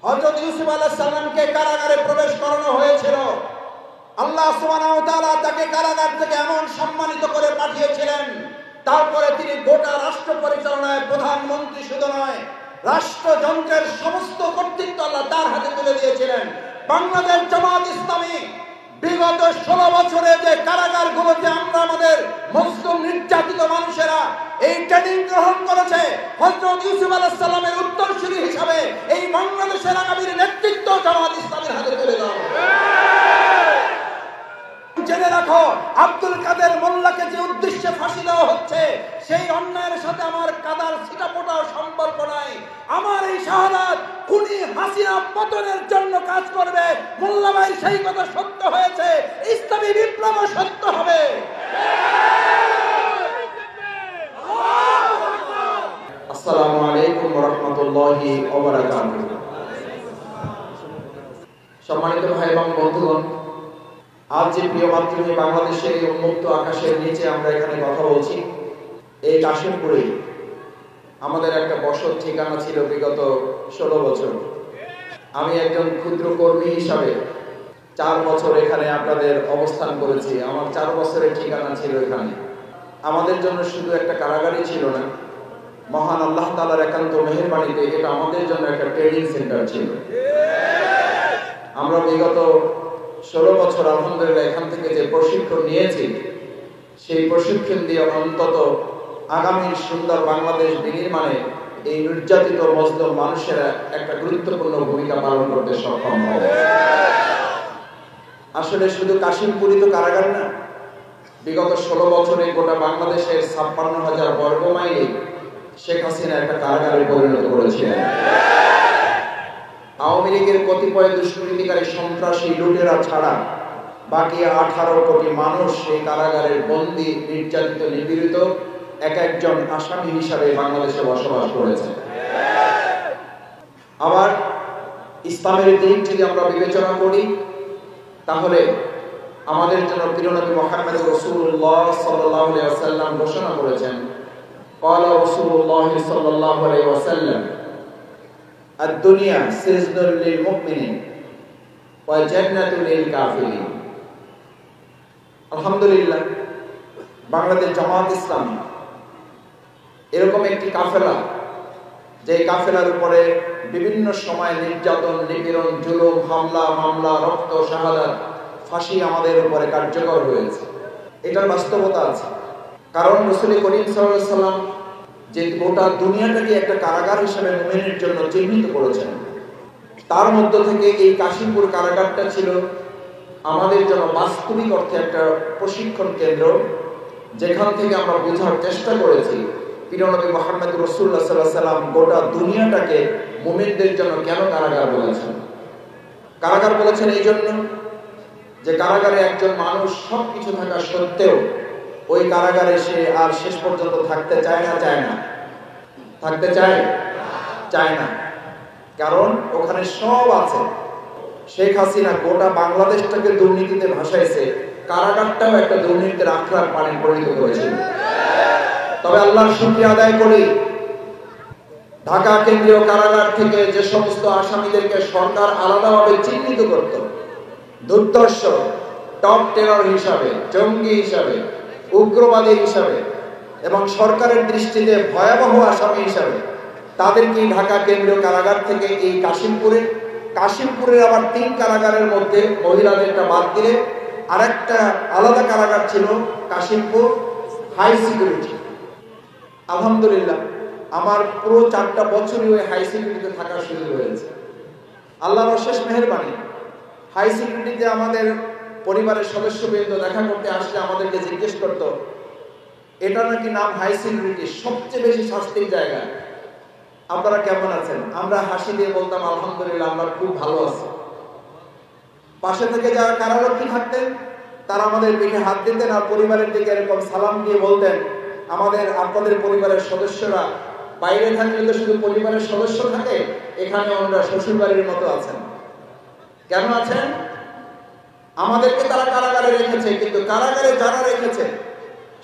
হযরত ইউসুফ আলাইহিস সালামকে কারাগারে প্রবেশ করানো হয়েছিল। আল্লাহ সুবহানাহু ওয়া তাআলা তাকে কারাগার থেকে এমন সম্মানিত করে পাঠিয়েছিলেন, তারপরে তিনি গোটা রাষ্ট্র পরিচালনায় প্রধানমন্ত্রী শুধু নয়, রাষ্ট্রযন্ত্রের সমস্ত কর্তৃত্ব আল্লাহ তার হাতে তুলে দিয়েছিলেন। বাংলাদেশ জামাত ইসলামী বিগত 16 বছরে যে কারাগারগুলোতে আমরা আমাদের মুসলিম নির্যাতিত মানুষেরা এই ট্রেনিং গ্রহণ করেছে, হযরত ইউসুফ আলাইহিস সালামের উত্তরসূরি হিসাবে এই বাংলাদেশের আগামীর নেতৃত্ব জামাত ইসলামীর হাতে তুলে দাও। জেনে রাখো, আব্দুল কাদের মোল্লাকে যে উদ্দেশ্যে ফাঁসি দেওয়া হচ্ছে, সেই অন্যায়ের সাথে আমার কাদার ছিটাফোঁটাও সম্পর্ক নাই। আমার এই শাহাদাত খুনি হাসিনা পতনের জন্য কাজ করবে। মোল্লা ভাই সেই কথা সত্য হয়েছে, ইসলামী বিপ্লব সত্য হবে। আসসালামু আলাইকুম ওয়া রাহমাতুল্লাহি ওয়া বারাকাতুহু। সম্মানিত ভাই এবং বন্ধুগণ, আজ যে প্রিয় মাতৃভূমি বাংলাদেশের এই উন্মুক্ত আকাশের নিচে আমরা এখানে কথা বলছি, এই কাশিমপুরে আমাদের একটা বসত ঠিকানা ছিল বিগত 16 বছর। আমি একজন ক্ষুদ্র কর্মী হিসাবে 4 বছর এখানে আপনাদের অবস্থান করেছি। আমার 4 বছরের ঠিকানা ছিল এখানে। আমাদের জন্য শুধু একটা কারাগারই ছিল না, মহান আল্লাহ তাআলার একান্ত মেহেরবানিতে এটা আমাদের জন্য একটা ট্রেনিং সেন্টার ছিল। আমরা বিগত 16 বছর আলহামদুলিল্লাহ এখান থেকে যে প্রশিক্ষণ নিয়েছি, সেই প্রশিক্ষণ দিয়ে অন্তত আগামীর সুন্দর বাংলাদেশ বিনির্মাণে এই নির্যাতিত মজলুম মানুষেরা একটা গুরুত্বপূর্ণ ভূমিকা পালন করতে সক্ষম হবে। আসলে শুধু কাশিমপুরই তো কারাগার না, বিগত 16 বছরে গোটা বাংলাদেশের 56,000 বর্গ মাইলে শেখ হাসিনা একটা কারাগারে পরিণত করেছিলেন। আওয়ামী লীগের কতিপয় দুষ্কৃতিকারী সন্ত্রাসী লুটেরা ছাড়া বাকি 18 কোটি মানুষ সেই কারাগারের বন্দী, নির্যাতিত, নিপীড়িত এক একজন আসামি হিসাবে বাংলাদেশে বসবাস করেছে। আবার ইসলামের দিক যদি আমরা বিবেচনা করি, তাহলে আমাদের জন্য প্রিয় নবী মুহাম্মদ রাসূলুল্লাহ সাল্লাল্লাহু আলাইহি ওয়াসাল্লাম ঘোষণা করেছেন, ক্বালা রাসূলুল্লাহ সাল্লাল্লাহু আলাইহি ওয়াসাল্লাম, আদ-দুনিয়া সিজনুল লিল মুমিনিন ওয়া জান্নাতুল লিল কাফিরিন। আলহামদুলিল্লাহ, বাংলাদেশ জামাত ইসলামী এরকম একটি কাফেলা, যে কাফেলার উপরে বিভিন্ন সময় নির্যাতন, নিপীড়ন, জুলুম, হামলা, মামলা, রক্ত, শাহাদাত, ফাঁসি আমাদের উপরে কার্যকর হয়েছে। এটার বাস্তবতা আছে। কারণ রাসূল করিম সাল্লাল্লাহু আলাইহি ওয়াসাল্লাম যে গোটা দুনিয়াটাকে একটা কারাগার হিসেবে মুমিনের জন্য চিহ্নিত করেছেন, তার মধ্য থেকে এই কাশিমপুর কারাগারটা ছিল আমাদের জন্য বাস্তবিক অর্থে একটা প্রশিক্ষণ কেন্দ্র, যেখান থেকে আমরা বোঝার চেষ্টা করেছি প্রিয় নবী মুহাম্মদ রাসূলুল্লাহ সাল্লাল্লাহু আলাইহি ওয়াসাল্লাম গোটা দুনিয়াটাকে মুমিনদের জন্য কেন কারাগার বলেছেন। কারাগার বলেছেন এই জন্য যে কারাগারে একজন মানুষ সবকিছু থাকা সত্ত্বেও ওই কারাগারে সে আর শেষ পর্যন্ত থাকতে চায় না, থাকতে চায় না। কারণ ওখানে সব আছে। শেখ হাসিনা গোটা বাংলাদেশটাকে দুর্নীতিতে ভাসাইছে, কারাগারটাও একটা দুর্নীতির আখড়ার পানি পরিণত করেছিল। তবে আল্লাহর শুকরিয়া আদায় করি, ঢাকা কেন্দ্রীয় কারাগার থেকে যে সমস্ত আসামিদেরকে সরকার আলাদাভাবে চিহ্নিত করত, দুর্দর্শ, টপ টেরর হিসাবে, জঙ্গি হিসাবে, উগ্রবাদী হিসাবে এবং সরকারের দৃষ্টিতে ভয়াবহ আসামি হিসাবে, তাদেরকে ঢাকা কেন্দ্রীয় কারাগার থেকে এই কাশিমপুরের আবার 3 কারাগারের মধ্যে মহিলাদেরটা বাদ দিলে আরেকটা আলাদা কারাগার ছিল কাশিমপুর হাই সিকিউরিটি। আলহামদুলিল্লাহ, আমার পুরো 4টা বছরই ওই হাই সিকিউরিটিতে থাকার সুযোগ হয়েছে। আল্লাহর অশেষ মেহেরবানি। হাই সিকিউরিটিতে আমাদের পরিবারের সদস্যবৃন্দ দেখা করতে আসলে আমাদেরকে জিজ্ঞেস করত, এটা নাকি নাম হাই সিকিউরিটি, সবচেয়ে বেশি শাস্তির জায়গা, আপনারা কেমন আছেন? আমরা হাসি দিয়ে বলতাম, আলহামদুলিল্লাহ, আমরা খুব ভালো আছি। পাশে থেকে যারা কারারক্ষী থাকতেন তারা আমাদের পিঠে হাত দিতেন আর পরিবারের দিকে এরকম সালাম দিয়ে বলতেন, আপনাদের পরিবারের সদস্যরা বাইরে থাকলে তো শুধু পরিবারের সদস্য থাকে, এখানে আমরা শ্বশুর বাড়ির মতো আছেন। কেন আছেন? আমাদেরকে তারা কারাগারে রেখেছে, কিন্তু কারাগারে যারা রেখেছে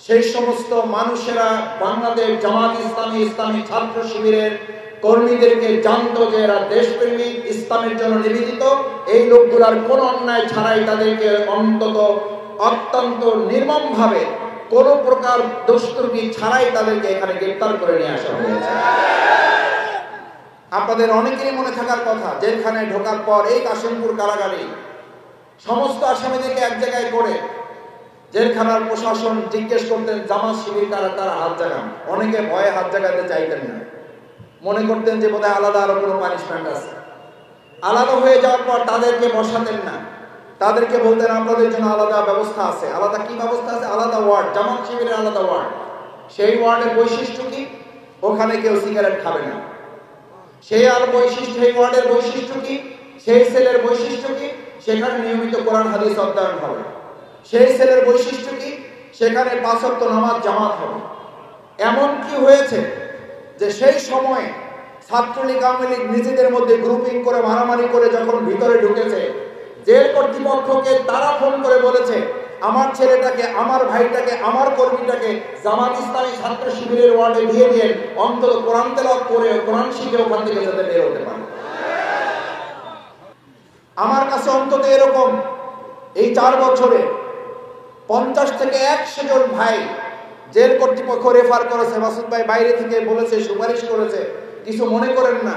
সেই সমস্ত মানুষেরা বাংলাদেশ জামাত ইসলামী, ইসলামী ছাত্র শিবিরের কর্মীদেরকে জানতো যে এরা দেশপ্রেমিক, ইসলামের জন্য নিবেদিত, এই লোকগুলার কোন অন্যায় ছাড়াই তাদেরকে অত্যন্ত নির্মমভাবে কোন প্রকার দোষত্রুটি ছাড়াই তাদেরকে এখানে গ্রেফতার করে নিয়ে আসা হয়েছে। আপনাদের অনেকেরই মনে থাকার কথা, জেলখানায় ঢোকার পর এই কাশিমপুর কারাগারে সমস্ত আসামিদেরকে এক জায়গায় করে জেলখানার প্রশাসন জিজ্ঞেস করতেন জামাত শিবির কারা, তারা হাত জাগান। অনেকে ভয়ে হাত জাগাতে চাইতেন না, মনে করতেন যে বোধহয় আলাদা আরো কোনো পানিশমেন্ট আছে। আলাদা হয়ে যাওয়ার পর তাদেরকে বসাতেন না, তাদেরকে বলতেন আপনাদের জন্য আলাদা ব্যবস্থা আছে। আলাদা কি ব্যবস্থা আছে? আলাদা ওয়ার্ড, জামাত শিবিরের আলাদা ওয়ার্ড। সেই ওয়ার্ডের বৈশিষ্ট্য কি? ওখানে কেউ সিগারেট খাবে না। সেই ওয়ার্ডের বৈশিষ্ট্য কি? সেই সেলের বৈশিষ্ট্য কি? সেখানে নিয়মিত কোরআন হাদিস অধ্যয়ন হবে। সেই সেলের বৈশিষ্ট্য কি? সেখানে 5 ওয়াক্ত নামাজ জামাত হবে। এমন কি হয়েছে যে সেই সময়ে ছাত্রলীগ আওয়ামী লীগ নিজেদের মধ্যে গ্রুপিং করে মারামারি করে যখন ভিতরে ঢুকেছে, জেল কর্তৃপক্ষকে তারা ফোন করে বলেছে আমার ছেলেটাকে, আমার ভাইটাকে, আমার কর্মীটাকে জামাত ইসলামী ছাত্র শিবিরের ওয়ার্ডে দিয়ে দিয়ে অন্তত কোরআন তেলাওয়াত করে কোরআন শিখে ওখান থেকে যাতে বের হতে পারে। আমার কাছে অন্তত এরকম এই 4 বছরে 50 থেকে 100 জন ভাই জেল কর্তৃপক্ষ রেফার করেছে। মাসুদ ভাই বাইরে থেকে বলেছে, সুপারিশ করেছে, কিছু মনে করেন না,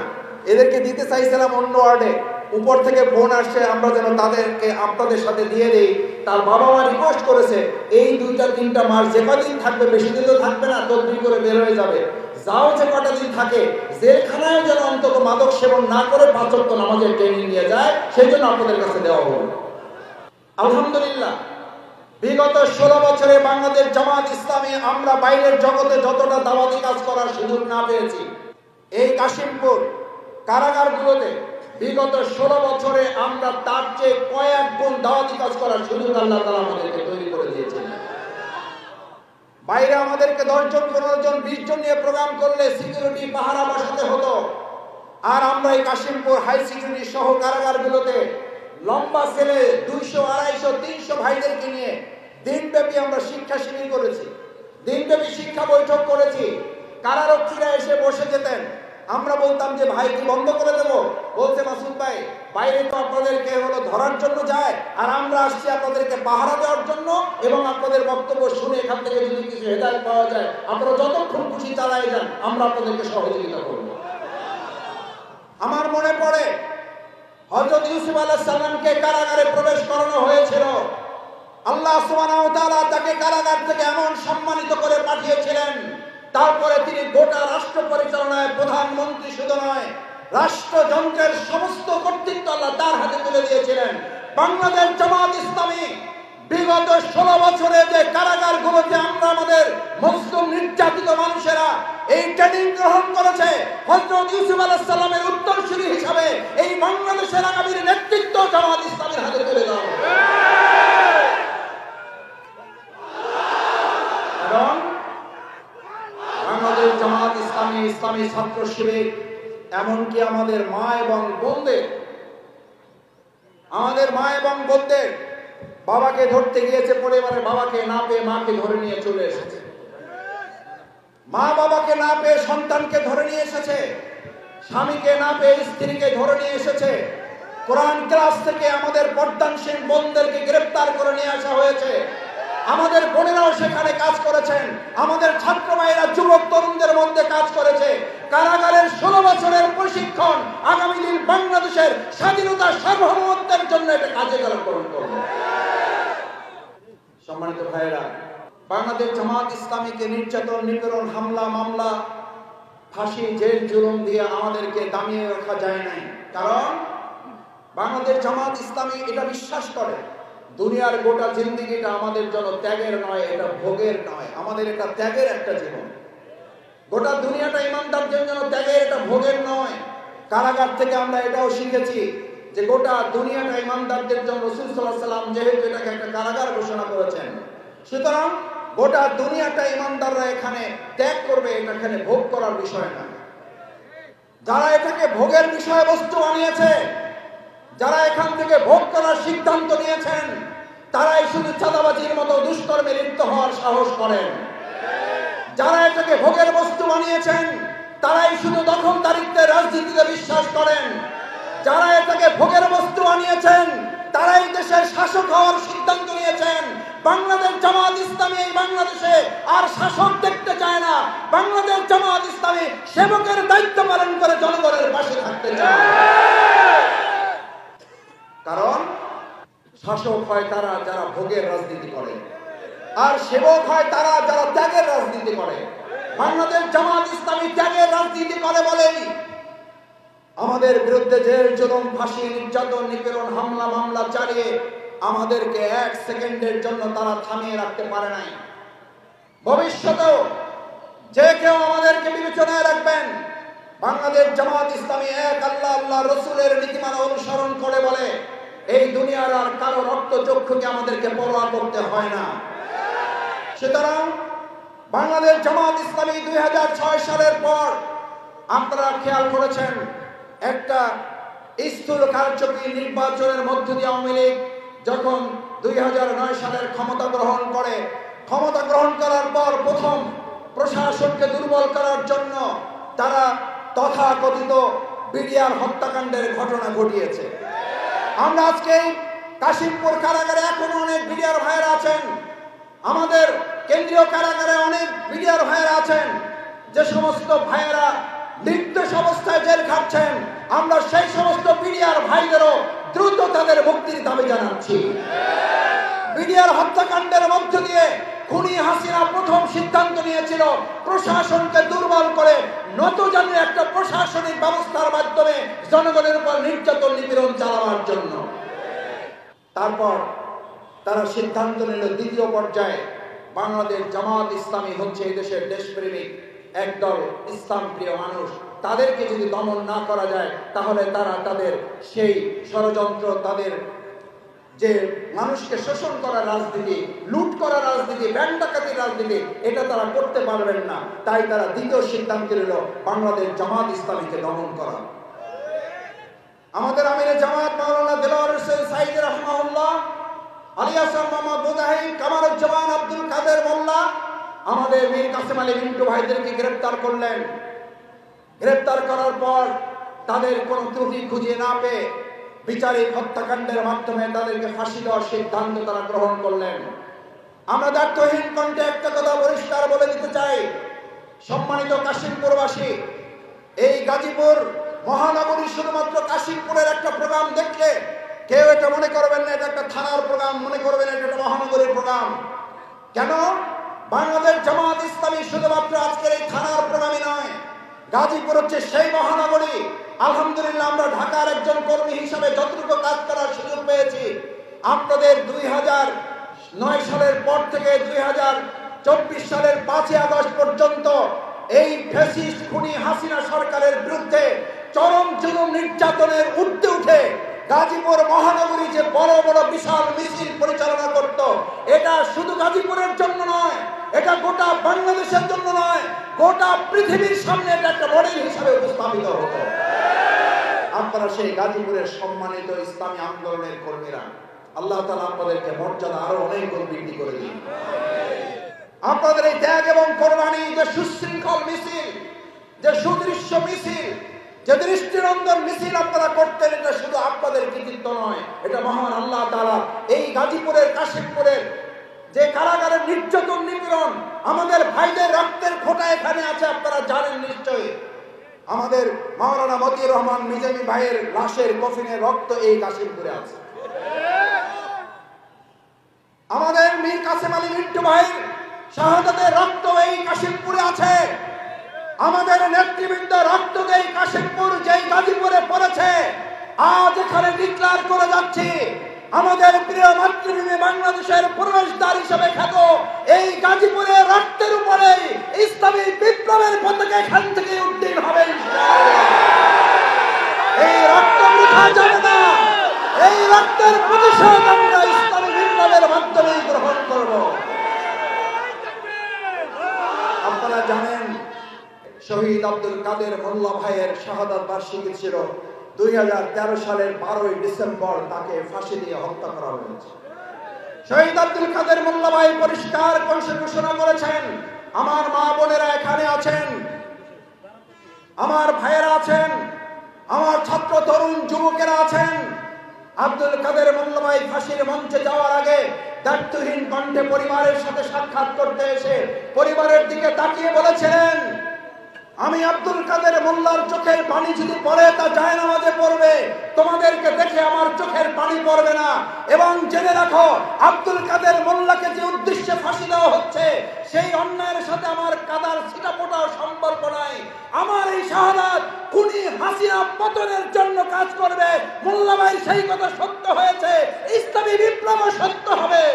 এদেরকে দিতে চাইছিলাম অন্য ওয়ার্ডে, উপর থেকে ফোন আসছে আমরা যেন তাদেরকে আপনাদের সাথে দিয়ে দেই। তার বাবা মা রিকোয়েস্ট করেছে এই 2-3 মাস যে কদিন থাকবে, বেশি দিন তো থাকবে না, তদবির করে বের হয়ে যাবে, যাও যে কটা দিন থাকে জেলখানায় যেন অন্তত মাদক সেবন না করে 5 ওয়াক্ত নামাজের ট্রেনিং নিয়ে যায়, সেই জন্য আপনাদের কাছে দেওয়া হলো। আলহামদুলিল্লাহ, বিগত 16 বছরে বাংলাদেশ জামাত ইসলামী আমরা বাইরের জগতে যতটা দাওয়াতি কাজ করার সুযোগ না পেয়েছি, এই কাশিমপুর কারাগারগুলোতে বিগত 16 বছরে আমরা তার চেয়ে কয়েক গুণ দাওয়াতি কাজ করার সুযোগ আল্লাহ তাআলা আমাদেরকে তৈরি করে দিয়েছেন। বাইরে আমাদেরকে 10 জন, 15 জন, 20 জন নিয়ে প্রোগ্রাম করলে সিকিউরিটি পাহারা বসাতে হতো, আর আমরা এই কাশিমপুর হাই সিকিউরিটি সহ কারাগারগুলোতে লম্বা সেলে 200, 250, 300 ভাইদেরকে নিয়ে দিনব্যাপী আমরা শিক্ষা শিবির করেছি, দিনব্যাপী শিক্ষা বৈঠক করেছি। কারারক্ষীরা এসে বসে যেতেন, আমরা বলতাম যে ভাই কি বন্ধ করে দেবো? বলছে মাসুদ ভাই বাইরে তো আপনাদেরকে ধরার জন্য যায়, আর আমরা আসছি আপনাদেরকে পাহারা দেওয়ার জন্য, এবং আপনাদের বক্তব্য শুনে এখান থেকে যদি কিছু হেদায়েত পাওয়া যায় আপনারা যতক্ষণ খুশি চালায় যান, আমরা আপনাদেরকে সহযোগিতা করব। আমার মনে পড়ে হযরত ইউসুফ আলাইহিস সালামকে কারাগারে প্রবেশ করানো হয়েছিল। আল্লাহ সুবহানাহু ওয়া তাআলা তাকে কারাগার থেকে এমন সম্মানিত করে পাঠিয়েছিলেন, তারপরে তিনি গোটা রাষ্ট্র পরিচালনায় প্রধানমন্ত্রী শুধু নয়, রাষ্ট্রযন্ত্রের সমস্ত কর্তৃত্ব আল্লাহ তার হাতে তুলে দিয়েছিলেন। বাংলাদেশ জামাত ইসলামী বিগত 16 বছরে যে কারাগারগুলোতে আমরা আমাদের মুসলিম নির্যাতিত মানুষেরা এই ট্রেনিং গ্রহণ করেছে, হযরত ইউসুফ আলাইহিস সালামের উত্তরসূরি হিসাবে এই বাংলাদেশের আগামীর নেতৃত্ব জামাত ইসলামীর হাতে তুলে দাও। এবং বাংলাদেশ জামাত ইসলামী, ইসলামী ছাত্র শিবির, এমনকি আমাদের মা এবং বোনদের বাবাকে ধরতে গিয়েছে, পরিবারে বাবাকে না পেয়ে মাকে ধরে নিয়ে চলে এসেছে, মা বাবাকে না পেয়ে সন্তানকে ধরে নিয়ে এসেছে, স্বামীকে না পেয়ে স্ত্রীকে ধরে নিয়ে এসেছে। কোরআন ক্লাস থেকে আমাদের পর্দানশীল বোনদেরকে গ্রেফতার করে নিয়ে আসা হয়েছে। আমাদের বোনেরাও সেখানে কাজ করেছেন, আমাদের ছাত্র ভাইয়েরা যুবক তরুণদের মধ্যে কাজ করেছে। কারাগারের 16 বছরের প্রশিক্ষণ আগামী দিন বাংলাদেশের স্বাধীনতা সার্বভৌমত্বের জন্য এটা কাজে গ্রহণ করবে। সম্মানিত ভাইয়েরা, বাংলাদেশ জামাত ইসলামীকে নির্যাতন, নিপীড়ন, হামলা, মামলা, ফাঁসি, জেল, জুলুম দিয়ে আমাদেরকে দামিয়ে রাখা যায় নাই। কারণ বাংলাদেশ জামাত ইসলামী এটা বিশ্বাস করে দুনিয়ার গোটা জিন্দেগিটা আমাদের জন্য ত্যাগের নয়, এটা ভোগের নয়, আমাদের এটা ত্যাগের একটা জীবন। গোটা দুনিয়াটা ইমানদারদের জন্য ত্যাগের, এটা ভোগের নয়। কারাগার থেকে আমরা এটাও শিখেছি যে গোটা দুনিয়াটা ইমানদারদের জন্য। রাসূল সাল্লাল্লাহু আলাইহি ওয়াসাল্লাম যেহেতু এটাকে একটা কারাগার ঘোষণা করেছেন, সুতরাং গোটা দুনিয়াটা ইমানদাররা এখানে ত্যাগ করবে, এটা এখানে ভোগ করার বিষয় না। যারা এটাকে ভোগের বিষয়বস্তু বানিয়েছে, যারা এখান থেকে ভোগ করার সিদ্ধান্ত নিয়েছেন, তারাই শুধু চাঁদাবাজির মতো দুষ্কর্মে লিপ্ত হওয়ার সাহস করেন। যারা এটাকে ভোগের বস্তু বানিয়েছেন, তারাই শুধু দখলদারিত্বের রাজনীতিতে বিশ্বাস করেন। যারা এটাকে ভোগের বস্তু বানিয়েছেন তারাই দেশের শাসক হওয়ার সিদ্ধান্ত নিয়েছেন। বাংলাদেশ জামাত ইসলামী এই বাংলাদেশে আর শাসক দেখতে চায় না। বাংলাদেশ জামাত ইসলামী সেবকের দায়িত্ব পালন করে জনগণের পাশে থাকতে চায়। কারণ শাসক হয় তারা যারা ভোগের রাজনীতি করে, আর সেবক হয় তারা যারা ত্যাগের রাজনীতি করে। বাংলাদেশ জামাত ইসলামী ত্যাগের রাজনীতি করে বলেই আমাদের বিরুদ্ধে জেল জুলুম ফাঁসি নির্যাতন নিপীড়ন হামলা মামলা চালিয়ে আমাদেরকে এক সেকেন্ডের জন্য তারা থামিয়ে রাখতে পারে নাই। ভবিষ্যতেও যে কেউ আমাদেরকে বিবেচনায় রাখবেন, বাংলাদেশ জামাত ইসলামী এক আল্লাহ আল্লাহ রসুলের নীতিমালা অনুসরণ করে বলে এই দুনিয়ার আর কারো রক্ত চক্ষুকে আমাদেরকে পরোয়া করতে হয় না। সুতরাং বাংলাদেশ জামাত ইসলামী 2006 সালের পর আপনারা খেয়াল করেছেন একটা স্থূল কারচুপি নির্বাচনের মধ্য দিয়ে আওয়ামী লীগ যখন 2009 সালের ক্ষমতা গ্রহণ করে, ক্ষমতা গ্রহণ করার পর প্রথম প্রশাসনকে দুর্বল করার জন্য তারা তথাকথিত বিডিআর হত্যাকাণ্ডের ঘটনা ঘটিয়েছে। আমরা আজকে কাশিমপুর কারাগারে এখনো অনেক বিডিআর ভাইয়েরা আছেন, আমাদের কেন্দ্রীয় কারাগারে অনেক বিডিআর ভাইয়েরা আছেন, যে সমস্ত ভাইয়েরা নির্দোষ অবস্থায় জেল খাটছেন। আমরা সেই সমস্ত বিডিআর ভাইদেরও দ্রুত তাদের মুক্তির দাবি জানাচ্ছি। বিডিআর হত্যাকাণ্ডের মধ্য দিয়ে খুনি হাসিনা প্রথম সিদ্ধান্ত নিয়েছিল প্রশাসনকে দুর্বল করে নতজানের একটা প্রশাসনিক ব্যবস্থার মাধ্যমে জনগণের উপর নির্যাতন নিপীড়ন চালানোর জন্য। তারপর তারা সিদ্ধান্ত নিল দ্বিতীয় পর্যায়ে বাংলাদেশ জামাত ইসলামী হচ্ছে এই দেশের দেশপ্রেমিক একদল ইসলাম প্রিয় মানুষ, তাদেরকে যদি দমন না করা যায় তাহলে তারা তাদের সেই ষড়যন্ত্র, তাদের যে মানুষকে শোষণ করার রাজনীতি, লুট করার রাজনীতি, ব্যাংক ডাকাতির রাজনীতি, এটা তারা করতে পারবেন না। তাই তারা দ্বিতীয় সিদ্ধান্ত নিল বাংলাদেশ জামাত ইসলামীকে দমন করা। আমাদের আমিরে জামাত মাওলানা দেলোয়ার হোসেন সাঈদী রাহমাহুল্লাহ, আলী হাসান মোহাম্মদ মুজাহিদ, কামারুজ্জামান, আব্দুল কাদের মোল্লা, আমাদের মীর কাসেম আলী মিন্টু ভাইদেরকে গ্রেফতার করলেন। গ্রেফতার করার পর তাদের কোনো ত্রুটি খুঁজে না পেয়ে বিচারিক হত্যাকাণ্ডের মাধ্যমে তাদেরকে ফাঁসি দেওয়ার সিদ্ধান্ত তারা গ্রহণ করলেন। আমরা দায়িত্বহীন কণ্ঠে একটা কথা পরিষ্কার বলে দিতে চাই, সম্মানিত কাশিমপুরবাসী, এই গাজীপুর মহানগরী শুধুমাত্র কাশিমপুরের একটা প্রোগ্রাম দেখলে কেউ এটা মনে করবেন না এটা একটা থানার প্রোগ্রাম, মনে করবেন এটা একটা মহানগরীর প্রোগ্রাম। কেন? বাংলাদেশ জামাত ইসলামী শুধুমাত্র আজকের এই থানার প্রোগ্রামই নয়, গাজীপুর হচ্ছে সেই মহানগরী। আলহামদুলিল্লাহ আমরা ঢাকার একজন কর্মী হিসাবে যতটুকু কাজ করার সুযোগ পেয়েছি, আপনাদের 2009 সালের পর থেকে 2024 সালের 5 আগস্ট পর্যন্ত এই ফ্যাসিস্ট খুনি হাসিনা সরকারের বিরুদ্ধে চরম জুলুম নির্যাতনের ঊর্ধ্বে উঠে গাজীপুর মহানগরী যে বড় বড় বিশাল মিছিল পরিচালনা করত, এটা শুধু গাজীপুরের জন্য নয়, এটা গোটা বাংলাদেশের জন্য নয়, গোটা পৃথিবীর সামনে এটা একটা মডেল হিসাবে উপস্থাপিত হতো। আপনারা সেই গাজীপুরের সম্মানিত ইসলামী আন্দোলনের কর্মীরা, আল্লাহ তাআলা আপনাদেরকে মর্যাদা আরো অনেক গুণ বৃদ্ধি করে দিন। আপনাদের এই ত্যাগ এবং কোরবানি, যে সুশৃঙ্খল মিছিল, যে সুদৃশ্য মিছিল, যে দৃষ্টিনন্দন মিছিল আপনারা করতেন, এটা শুধু আপনাদের কৃতিত্ব নয়, এটা মহান আল্লাহ তাআলা এই গাজীপুরের কাশিমপুরের যে কারাগারের নির্যাতন নিপীড়ন, আমাদের ভাইদের রক্তের ফোঁটা এখানে আছে, আপনারা জানেন নিশ্চয়ই। আমাদের মাওলানা মতিউর রহমান মিজামি ভাইয়ের লাশের কফিনের রক্ত এই কাশিমপুরে আছে। আমাদের মীর কাসেম আলী মিন্টু ভাইয়ের শাহাদাতের রক্ত এই কাশিমপুরে আছে। আমাদের নেতৃবৃন্দ রক্ত এই কাশিমপুর যেই গাজীপুরে পড়েছে, আজ এখানে ডিক্লার করে যাচ্ছি আমাদের প্রিয় মাতৃভূমি বাংলাদেশের প্রবেশদ্বার হিসেবে খ্যাত এই গাজীপুরের রক্তের উপরে ইসলামী বিপ্লবের পতাকা এখান থেকে উড্ডীন হবে। এই রক্ত বৃথা যাবে না, এই রক্তের প্রতিশোধ আমরা ইসলামী বিপ্লবের মাধ্যমে গ্রহণ করব। আপনারা জানেন শহীদ আব্দুল কাদের মোল্লা ভাইয়ের শাহাদাত বার্ষিকী ছিল 2013 সালের 12 ডিসেম্বর, তাকে ফাঁসি দিয়ে হত্যা করা হয়েছে। শহীদ আব্দুল কাদের মোল্লা ভাই পরিষ্কার ঘোষণা করেছেন, আমার মা বোনেরা এখানে আছেন, আমার ভাইয়েরা আছেন, আমার ছাত্র তরুণ যুবকেরা আছেন। আব্দুল কাদের মোল্লা ভাই ফাঁসির মঞ্চে যাওয়ার আগে দায়িত্বহীন কণ্ঠে পরিবারের সাথে সাক্ষাৎ করতে এসে পরিবারের দিকে তাকিয়ে বলেছিলেন, আমি আব্দুল কাদের মোল্লার চোখের পানি যদি পড়ে তা জায়নামাজে পড়বে, তোমাদেরকে দেখে আমার চোখের পানি পড়বে না। এবং জেনে রাখো, আব্দুল কাদের মোল্লাকে যে উদ্দেশ্যে ফাঁসি দেওয়া হচ্ছে সেই অন্যায়ের সাথে আমার কাদার ছিটাফোঁটাও সম্পর্ক নাই। আমার এই শাহাদাত খুনি হাসিনা পতনের জন্য কাজ করবে। মোল্লা ভাই সেই কথা সত্য হয়েছে, ইসলামী বিপ্লব সত্য হবে।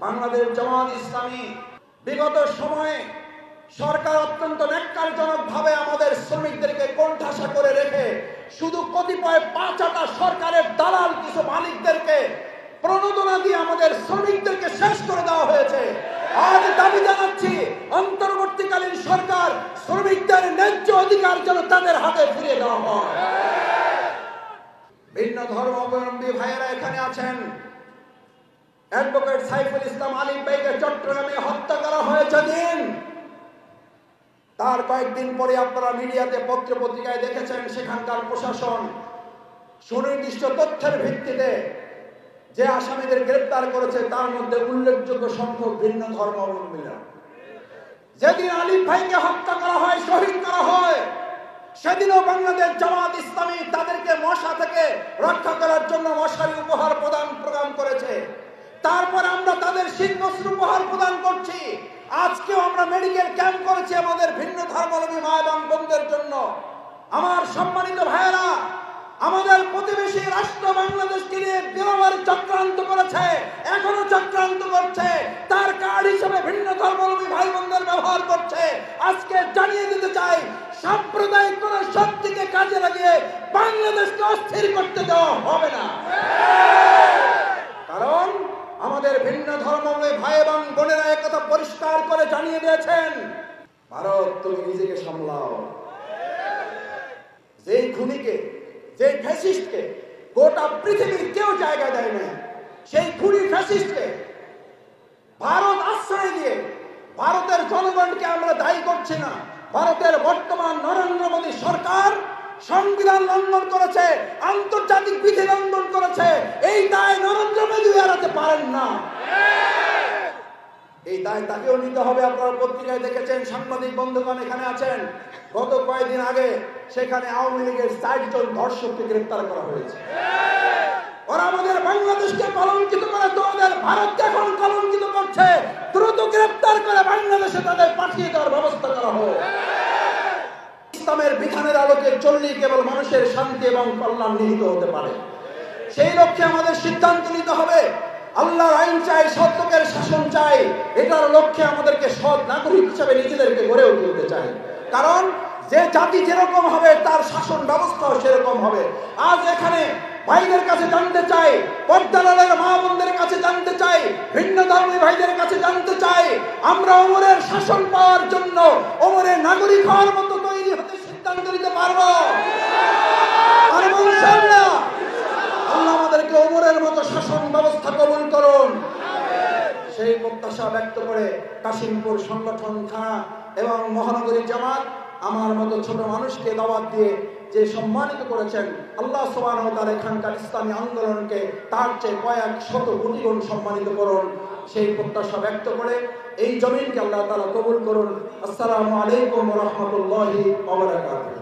বাংলাদেশ জামাত ইসলামী বিগত সময়ে সরকার অত্যন্ত ন্যাক্কারজনক ভাবে আমাদের শ্রমিকদেরকে কোণঠাসা করে রেখে শুধু কতিপয় পাঁচাটা সরকারের দালাল কিছু মালিকদেরকে প্রণোদনা দিয়ে আমাদের শ্রমিকদেরকে শেষ করে দেওয়া হয়েছে। আজ দাবি জানাচ্ছি, অন্তর্বর্তীকালীন সরকার শ্রমিকদের ন্যায্য অধিকার যেন তাদের হাতে ফিরিয়ে দেওয়া হয়। ভিন্ন ধর্মাবলম্বী ভাইয়েরা এখানে আছেন। অ্যাডভোকেট সাইফুল ইসলাম আলিফ ভাইকে চট্টগ্রামে হত্যা করা হয়েছে দিন, তার কয়েকদিন পরে আপনারা মিডিয়াতে পত্র পত্রিকায় দেখেছেন সেখানকার প্রশাসন সুনির্দিষ্ট তথ্যের ভিত্তিতে যে আসামিদের গ্রেফতার করেছে তার মধ্যে উল্লেখযোগ্য সংখ্যক ভিন্ন ধর্মাবলম্বীরা। যেদিন আলিফ ভাইকে হত্যা করা হয়, শহীদ করা হয়, সেদিনও বাংলাদেশ জামাত ইসলামী তাদেরকে মশা থেকে রক্ষা করার জন্য মশারি উপহার প্রদান করেছে। তারপর আমরা তাদের শীতবস্ত্র উপহার প্রদান করছি। আজকেও আমরা মেডিকেল ক্যাম্প করেছি আমাদের ভিন্ন ধর্মাবলম্বী মা এবং বোনদের জন্য। আমার সম্মানিত ভাইয়েরা, আমাদের প্রতিবেশী রাষ্ট্র বাংলাদেশকে নিয়ে বিরাবার চক্রান্ত করেছে, এখনো চক্রান্ত করছে, তার কার্ড হিসেবে ভিন্ন ধর্মাবলম্বী ভাই বোনদের ব্যবহার করছে। আজকে জানিয়ে দিতে চাই, সাম্প্রদায়িক কোন শক্তিকে কাজে লাগিয়ে বাংলাদেশকে অস্থির করতে দেওয়া হবে না। কারণ আমাদের ভিন্ন ধর্মাবলম্বী ভাই এবং বোনেরা একথা পরিষ্কার করে জানিয়ে দিয়েছেন, ভারত তুমি নিজেকে সামলাও। যেই খুনিকে, যে ফ্যাসিস্টকে গোটা পৃথিবীর কেউ জায়গা দেয় না, সেই খুনি ফ্যাসিস্টকে ভারত আশ্রয় দিয়ে ভারতের জনগণকে আমরা দায়ী করছি না। ভারতের বর্তমান নরেন্দ্র মোদী সরকার সংবিধান লঙ্ঘন করেছে, আন্তর্জাতিক বিধি লঙ্ঘন করেছে। এই দায় নরেন্দ্র মোদী এড়াতে পারেন না, এই দায় তাকেও নিতে হবে। আপনারা পত্রিকায় দেখেছেন, সাংবাদিক বন্ধুগণ এখানে আছেন, গত কয়েকদিন আগে সেখানে আওয়ামী লীগের 60 জন ধর্ষককে গ্রেফতার করা হয়েছে। ওরা আমাদের বাংলাদেশকে কলঙ্কিত করে, তোমাদের ভারতকে এখন কলঙ্কিত করছে। দ্রুত গ্রেফতার করে বাংলাদেশে তাদের পাঠিয়ে দেওয়ার ব্যবস্থা করা হোক। ইসলামের বিধানের আলোকে চললেই কেবল মানুষের শান্তি এবং কল্যাণ নিহিত হতে পারে। সেই লক্ষ্যে আমাদের সিদ্ধান্ত নিতে হবে। আল্লাহর আইন চাই, সৎ লোকের শাসন চাই। এটার লক্ষ্যে আমাদেরকে সৎ নাগরিক হিসেবে নিজেদেরকে গড়ে তুলতে চাই। কারণ যে জাতি যেরকম হবে তার শাসন ব্যবস্থাও সেরকম হবে। আজ এখানে ভাইদের কাছে জানতে চাই, পর্দালালের মা বোনদের কাছে জানতে চাই, ভিন্ন ধর্মী ভাইদের কাছে জানতে চাই, আমরা ওমরের শাসন পাওয়ার জন্য ওমরের নাগরিক হওয়ার মতো তৈরি হতে সিদ্ধান্ত নিতে পারবো। আল্লাহ আমাদেরকে ওমরের মতো শাসন ব্যবস্থা কবুল করুন। সেই প্রত্যাশা ব্যক্ত করে কাশিমপুর সংগঠন থানা এবং মহানগরী জামাত আমার মতো ছোট মানুষকে দাওয়াত দিয়ে যে সম্মানিত করেছেন, আল্লাহ সুবহানাহু ওয়া তাআলা এখানকার ইসলামী আন্দোলনকে তার চেয়ে কয়েক শত কোটি গুণ সম্মানিত করুন। সেই প্রত্যাশা ব্যক্ত করে এই জমিনকে আল্লাহ তাআলা কবুল করুন। আসসালামু আলাইকুম ওয়া রাহমাতুল্লাহি ওয়া বারাকাতুহু।